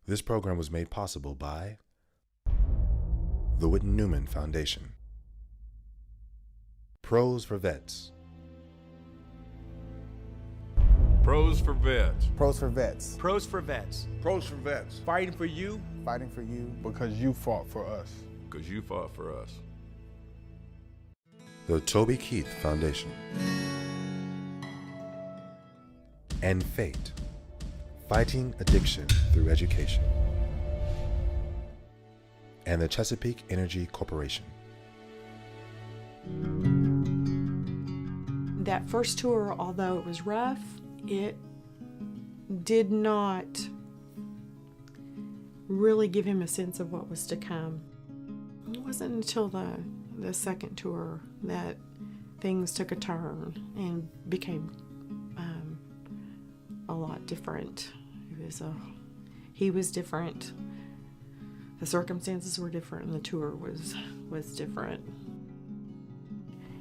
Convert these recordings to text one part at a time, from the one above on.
This program was made possible by the Whitten Newman Foundation, Pros for Vets, Pros for Vets. Pros for Vets. Pros for Vets. Pros for Vets. Fighting for you. Fighting for you. Because you fought for us. Because you fought for us. the Toby Keith Foundation, and FATE, Fighting Addiction Through Education, and the Chesapeake Energy Corporation. That first tour, although it was rough, it did not really give him a sense of what was to come. It wasn't until the second tour that things took a turn and became a lot different. He was different. The circumstances were different, and the tour was different.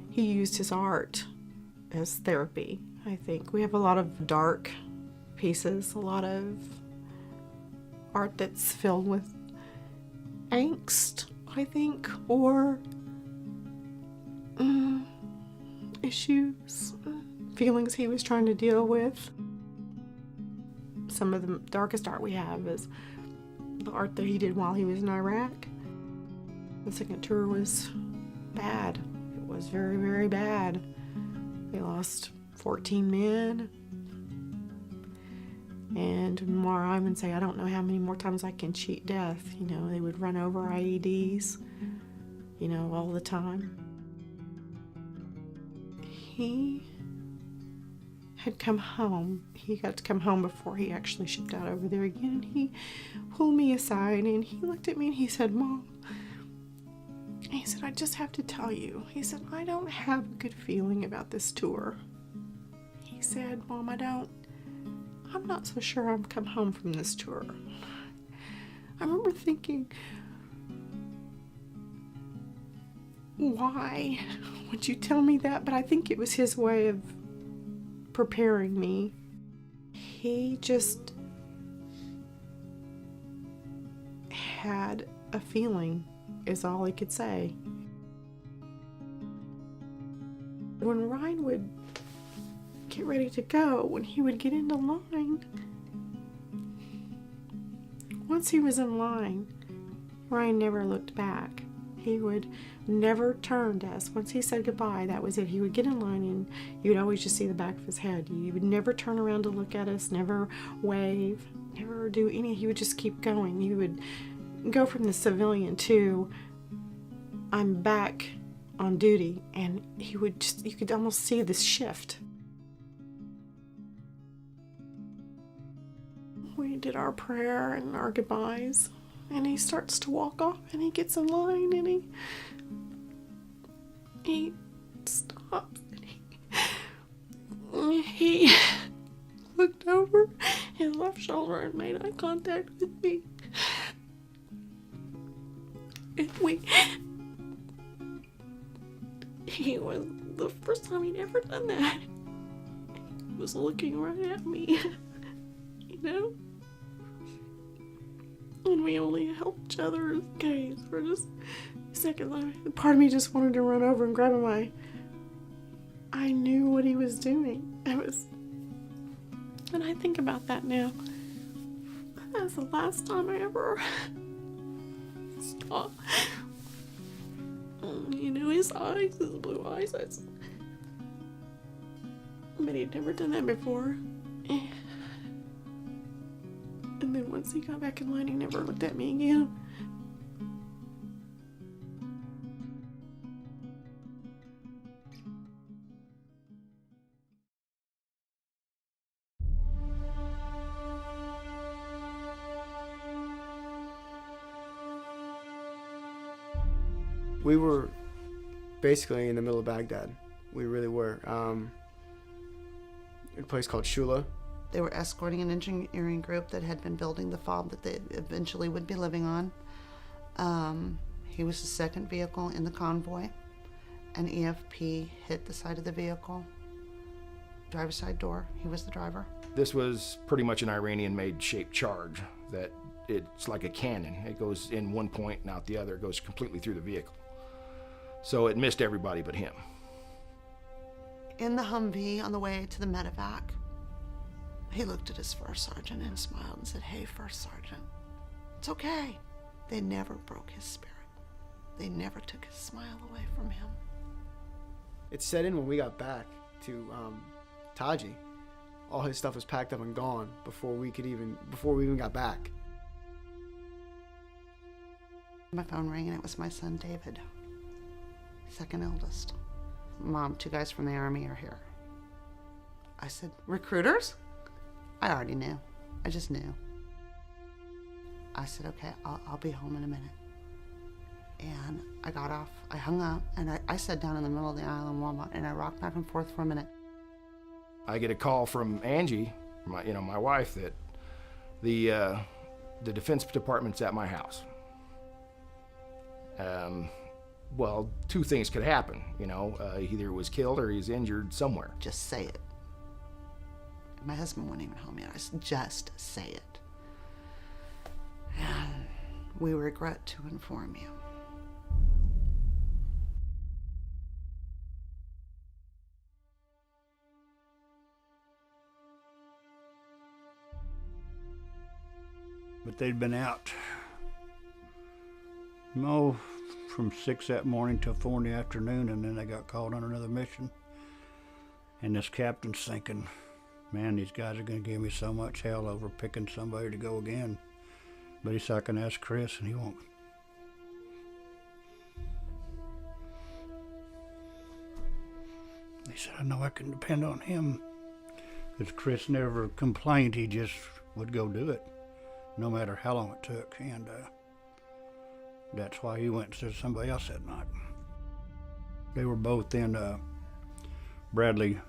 He used his art as therapy, I think. We have a lot of dark pieces, a lot of art that's filled with angst, I think, or issues, feelings he was trying to deal with. Some of the darkest art we have is the art that he did while he was in Iraq. The second tour was bad. It was very, very bad. We lost 14 men. And more, I would say, I don't know how many more times I can cheat death. You know, they would run over IEDs, all the time. He had come home. He got to come home before he actually shipped out over there again. And he pulled me aside and he looked at me and he said, "Mom," he said, "I just have to tell you." He said, "I don't have a good feeling about this tour." He said, "Mom, I'm not so sure I'm come home from this tour." I remember thinking, why would you tell me that? But I think it was his way of preparing me. He just had a feeling, is all he could say. When Ryan would get ready to go, when he would get into line, once he was in line, Ryan never looked back. He would never turn to us. Once he said goodbye, that was it. He would get in line and you would always just see the back of his head. He would never turn around to look at us, never wave, never do any. He would just keep going. He would go from the civilian to, "I'm back on duty," and he would just, you could almost see this shift. We did our prayer and our goodbyes, and he starts to walk off, and he gets in line, and he stops, and he looked over his left shoulder and made eye contact with me. And he was, the first time he'd ever done that, he was looking right at me, And we only held each other's gaze for just a second. Part of me just wanted to run over and grab him. I knew what he was doing. And I think about that now. That's the last time I ever saw, his eyes, his blue eyes. But he'd never done that before. And then once he got back in line, he never looked at me again. We were basically in the middle of Baghdad. We really were. In a place called Shula. They were escorting an engineering group that had been building the FOB that they eventually would be living on. He was the second vehicle in the convoy. An EFP hit the side of the vehicle. Driver's side door. He was the driver. This was pretty much an Iranian-made shaped charge that it's like a cannon. It goes in one point and out the other. It goes completely through the vehicle. So it missed everybody but him. In the Humvee on the way to the medevac, he looked at his first sergeant and smiled and said, "Hey, first sergeant, it's okay." They never broke his spirit. They never took his smile away from him. It set in when we got back to Taji. All his stuff was packed up and gone before we even got back. My phone rang and it was my son David, second eldest. "Mom, 2 guys from the Army are here." I said, "Recruiters?" I already knew. I just knew. I said, "Okay, I'll be home in a minute." And I got off, I hung up, and I sat down in the middle of the aisle in Walmart, and I rocked back and forth for a minute. I get a call from Angie, my wife, that the Defense Department's at my house. Well, 2 things could happen, either he was killed or he's injured somewhere. Just say it. My husband wasn't even home yet. I said, "Just say it. And we regret to inform you." But they'd been out, from 6 that morning till 4 in the afternoon, and then they got called on another mission. And this captain's thinking, "Man, these guys are going to give me so much hell over picking somebody to go again." But he said, "I can ask Chris, and he won't." He said, "I know I can depend on him." Because Chris never complained, he just would go do it, no matter how long it took. And that's why he went instead of somebody else that night. They were both in Bradley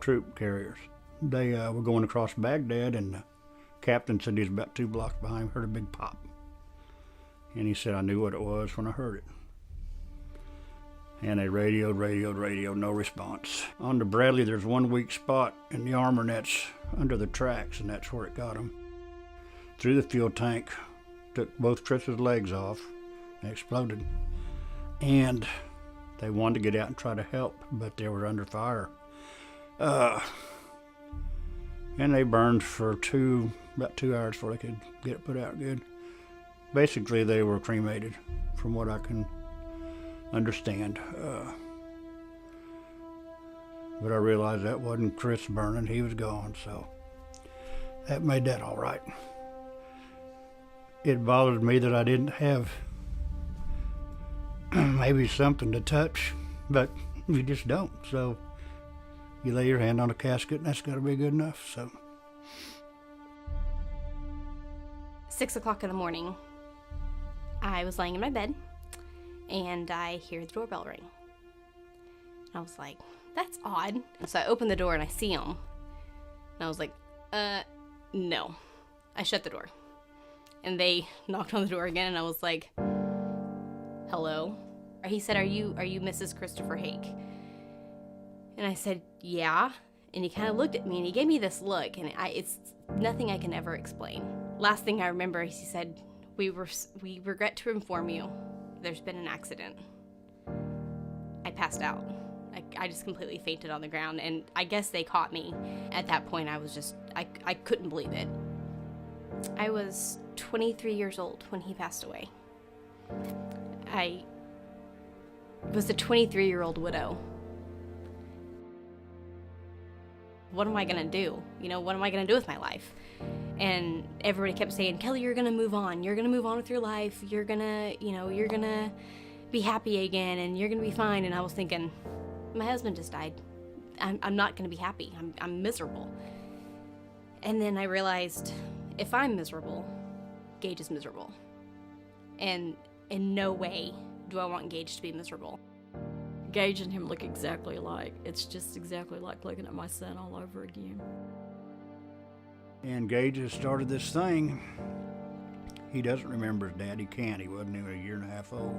troop carriers. They were going across Baghdad, and the captain said he was about 2 blocks behind him, heard a big pop. And he said, "I knew what it was when I heard it." And they radioed, no response. On the Bradley, there's one weak spot in the armor, and that's under the tracks, and that's where it got him. Through the fuel tank, took both Chris's legs off, and exploded. And they wanted to get out and try to help, but they were under fire. And they burned for about 2 hours before they could get it put out good. Basically, they were cremated, from what I can understand. But I realized that wasn't Chris burning, he was gone, so that made that all right. It bothered me that I didn't have maybe something to touch, but you just don't. So you lay your hand on a casket, and that's got to be good enough. So 6 o'clock in the morning, I was laying in my bed, and I hear the doorbell ring. I was like, "That's odd." So I open the door and I see him, and I was like, no. I shut the door, and they knocked on the door again, and I was like, "Hello?" He said, Are you Mrs. Christopher Hake?" And I said, "Yeah." And he kind of looked at me, and he gave me this look, and it's nothing I can ever explain. Last thing I remember, he said, we regret to inform you there's been an accident." I passed out. I just completely fainted on the ground, and I guess they caught me. At that point, I was just, I couldn't believe it. I was 23 years old when he passed away. I was a 23-year-old widow. What am I gonna do? What am I gonna do with my life? And everybody kept saying, "Kelly, you're gonna move on. You're gonna move on with your life. You're gonna be happy again, and you're gonna be fine." And I was thinking, my husband just died. I'm not gonna be happy. I'm miserable. And then I realized, if I'm miserable, Gage is miserable. And in no way do I want Gage to be miserable. Gage and him look exactly alike. It's just exactly like looking at my son all over again. And Gage has started this thing. He doesn't remember his dad. He can't. He wasn't even a year and a half old.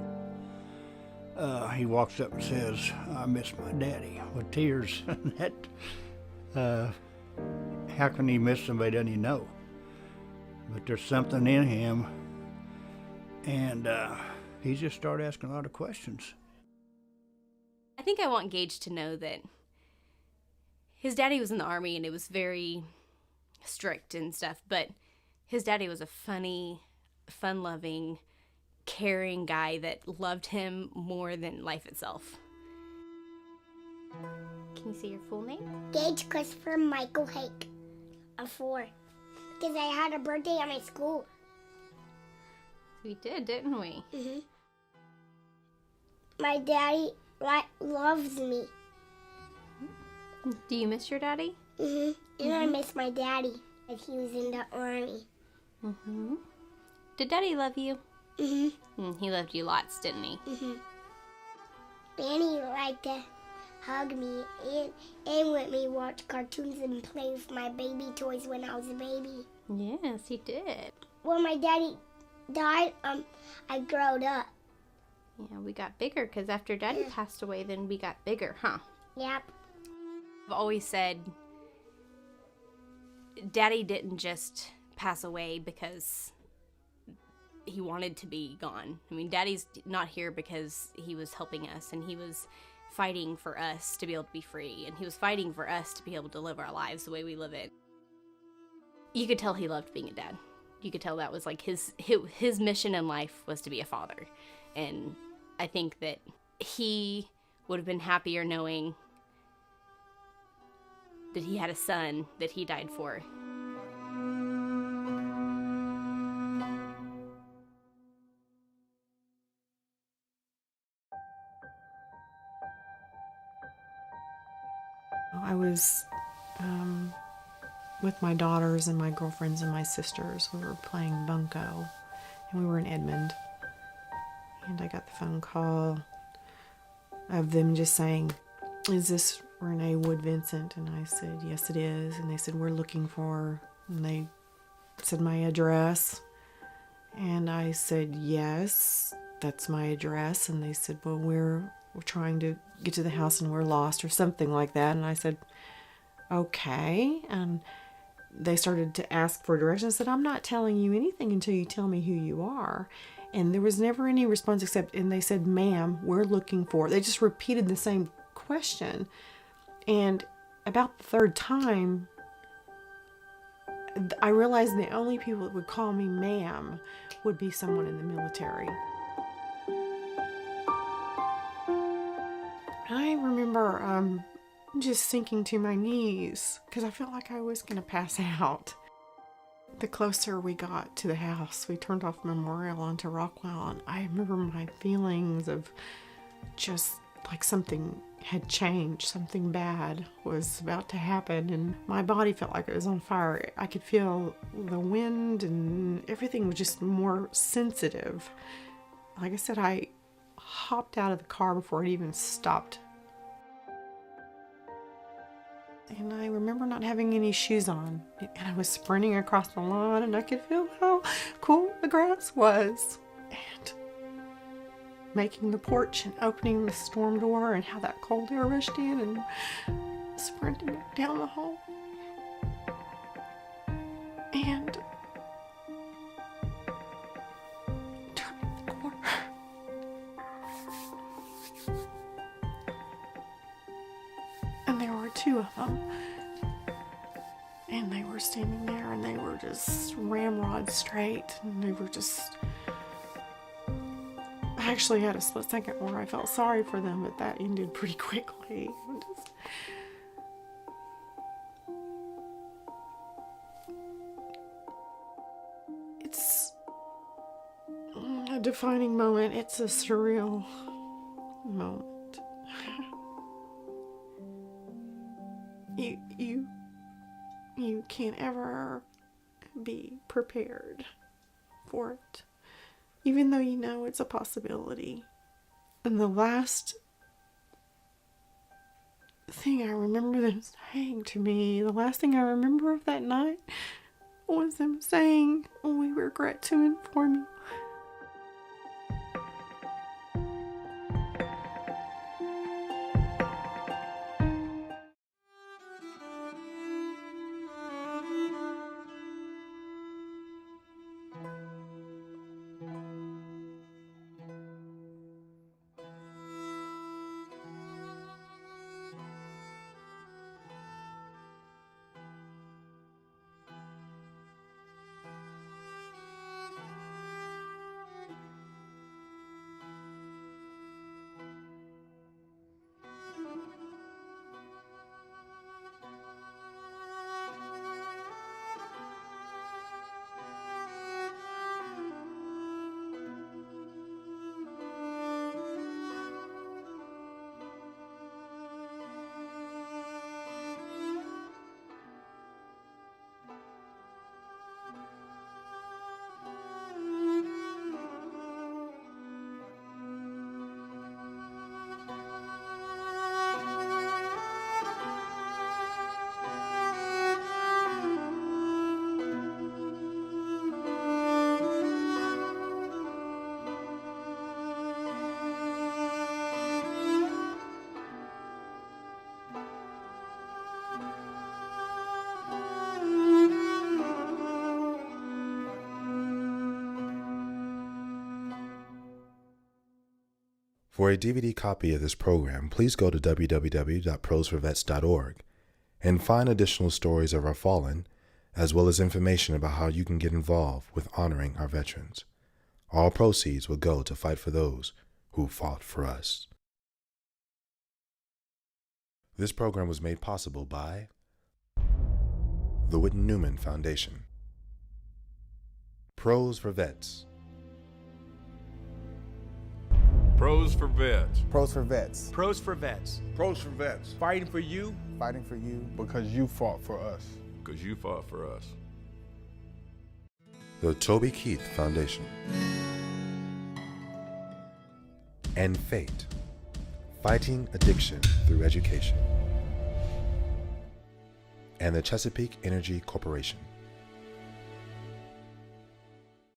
He walks up and says, "I miss my daddy," with tears. How can he miss somebody doesn't he know? But there's something in him, and he just started asking a lot of questions. I think I want Gage to know that his daddy was in the Army and it was very strict and stuff, but his daddy was a funny, fun-loving, caring guy that loved him more than life itself. Can you see your full name? Gage Christopher Michael Hake. I'm 4. Because I had a birthday at my school. We did, didn't we? Mm-hmm. My daddy loves me. Do you miss your daddy? Mm-hmm. And I miss my daddy. If he was in the Army. Mm-hmm. Did daddy love you? Mm-hmm. He loved you lots, didn't he? Mm-hmm. And he liked to hug me and let me watch cartoons and play with my baby toys when I was a baby. Yes, he did. When my daddy died, I growed up. Yeah, we got bigger because after daddy passed away, then we got bigger, huh? Yep. I've always said daddy didn't just pass away because he wanted to be gone. I mean, daddy's not here because he was helping us, and he was fighting for us to be able to be free, and he was fighting for us to be able to live our lives the way we live it. You could tell he loved being a dad. You could tell that was like his mission in life was to be a father. And I think that he would have been happier knowing that he had a son that he died for. I was with my daughters and my girlfriends and my sisters. We were playing bunco, and we were in Edmond. And I got the phone call of them just saying, "Is this Renee Wood Vincent?" And I said, "Yes, it is." And they said, "We're looking for," and they said my address. And I said, "Yes, that's my address." And they said, "Well, we're trying to get to the house and we're lost," or something like that. And I said, "Okay." And they started to ask for directions. I said, "I'm not telling you anything until you tell me who you are." And there was never any response except, and they said, "Ma'am, we're looking for," they just repeated the same question. And about the third time, I realized the only people that would call me ma'am would be someone in the military. I remember just sinking to my knees because I felt like I was going to pass out. The closer we got to the house, we turned off Memorial onto Rockwell, and I remember my feelings of just like something had changed, something bad was about to happen, and my body felt like it was on fire. I could feel the wind, and everything was just more sensitive. Like I said, I hopped out of the car before it even stopped. And I remember not having any shoes on, and I was sprinting across the lawn, and I could feel how cool the grass was, and making the porch and opening the storm door, and how that cold air rushed in, and sprinting back down the hall. And turning the corner. And there were 2 of them. And they were standing there, and they were just ramrod straight, and they were just... I actually had a split second where I felt sorry for them, but that ended pretty quickly. It's a defining moment. It's a surreal moment. You can't ever be prepared for it, even though you know it's a possibility. And the last thing I remember them saying to me, the last thing I remember of that night was them saying, "We regret to inform you For a DVD copy of this program, please go to www.prosforvets.org and find additional stories of our fallen, as well as information about how you can get involved with honoring our veterans. All proceeds will go to fight for those who fought for us. This program was made possible by the Whitten Newman Foundation, Pros for Vets, Pros for Vets. Pros for Vets. Pros for Vets. Pros for Vets. Fighting for you. Fighting for you. Because you fought for us. Because you fought for us. the Toby Keith Foundation, and FATE, Fighting Addiction Through Education, and the Chesapeake Energy Corporation.